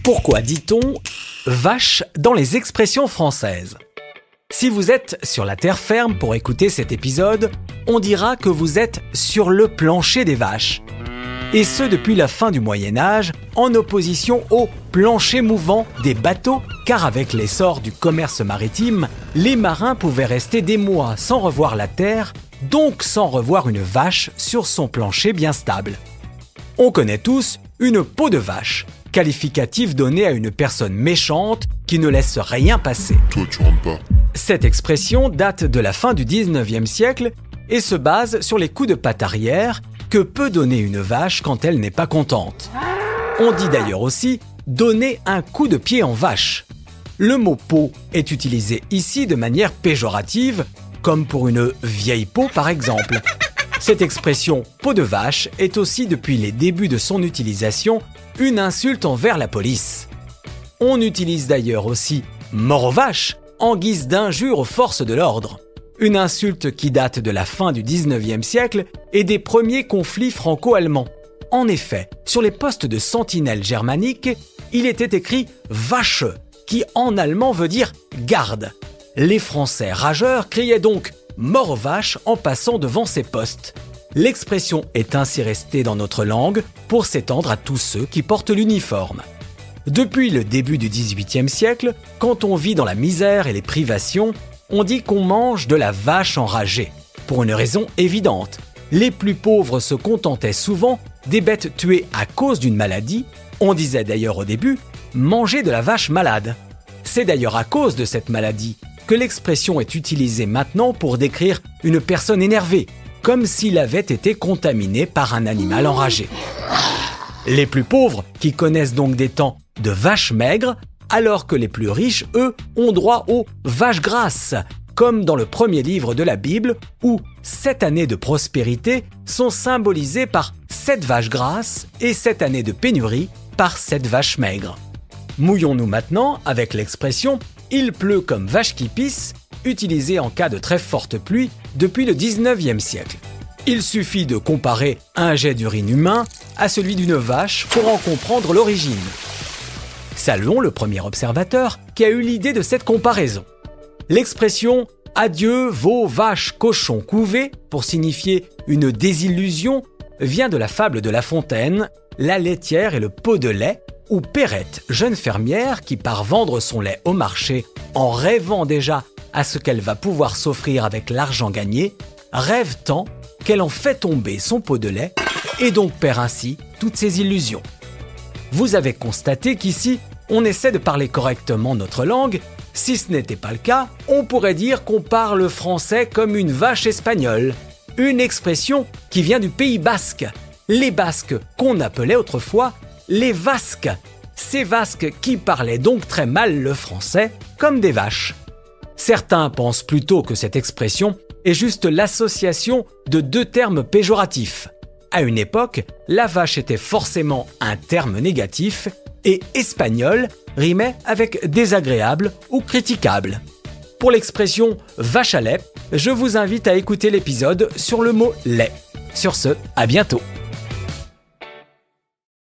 Pourquoi dit-on « vache » dans les expressions françaises? Si vous êtes sur la terre ferme pour écouter cet épisode, on dira que vous êtes sur le plancher des vaches. Et ce depuis la fin du Moyen-Âge, en opposition au plancher mouvant des bateaux, car avec l'essor du commerce maritime, les marins pouvaient rester des mois sans revoir la terre, donc sans revoir une vache sur son plancher bien stable. On connaît tous une peau de vache, qualificatif donné à une personne méchante qui ne laisse rien passer. Toi, tu rentres pas. Cette expression date de la fin du 19e siècle et se base sur les coups de patte arrière que peut donner une vache quand elle n'est pas contente. On dit d'ailleurs aussi « donner un coup de pied en vache ». Le mot « peau » est utilisé ici de manière péjorative, comme pour une vieille peau par exemple. Cette expression « peau de vache » est aussi depuis les débuts de son utilisation une insulte envers la police. On utilise d'ailleurs aussi « mort aux vaches » en guise d'injure aux forces de l'ordre. Une insulte qui date de la fin du 19e siècle et des premiers conflits franco-allemands. En effet, sur les postes de sentinelles germaniques, il était écrit « vache » qui en allemand veut dire « garde ». Les Français rageurs criaient donc « mort aux vaches » en passant devant ces postes. L'expression est ainsi restée dans notre langue pour s'étendre à tous ceux qui portent l'uniforme. Depuis le début du XVIIIe siècle, quand on vit dans la misère et les privations, on dit qu'on mange de la vache enragée. Pour une raison évidente, les plus pauvres se contentaient souvent des bêtes tuées à cause d'une maladie. On disait d'ailleurs au début « manger de la vache malade ». C'est d'ailleurs à cause de cette maladie que l'expression est utilisée maintenant pour décrire une personne énervée, comme s'il avait été contaminé par un animal enragé. Les plus pauvres, qui connaissent donc des temps de vaches maigres, alors que les plus riches, eux, ont droit aux vaches grasses, comme dans le premier livre de la Bible, où 7 années de prospérité sont symbolisées par 7 vaches grasses et 7 années de pénurie par 7 vaches maigres. Mouillons-nous maintenant avec l'expression « il pleut comme vache qui pisse », utilisée en cas de très forte pluie depuis le 19e siècle. Il suffit de comparer un jet d'urine humain à celui d'une vache pour en comprendre l'origine. Saluons le premier observateur qui a eu l'idée de cette comparaison. L'expression « adieu vos vaches cochons couvés » pour signifier une désillusion vient de la fable de La Fontaine, La laitière et le pot de lait, où Perrette, jeune fermière qui part vendre son lait au marché en rêvant déjà à ce qu'elle va pouvoir s'offrir avec l'argent gagné, rêve tant qu'elle en fait tomber son pot de lait et donc perd ainsi toutes ses illusions. Vous avez constaté qu'ici, on essaie de parler correctement notre langue. Si ce n'était pas le cas, on pourrait dire qu'on parle français comme une vache espagnole. Une expression qui vient du Pays basque. Les Basques qu'on appelait autrefois les Vasques. Ces Vasques qui parlaient donc très mal le français comme des vaches. Certains pensent plutôt que cette expression est juste l'association de deux termes péjoratifs. À une époque, la vache était forcément un terme négatif et espagnol rimait avec désagréable ou critiquable. Pour l'expression vache à lait, je vous invite à écouter l'épisode sur le mot lait. Sur ce, à bientôt.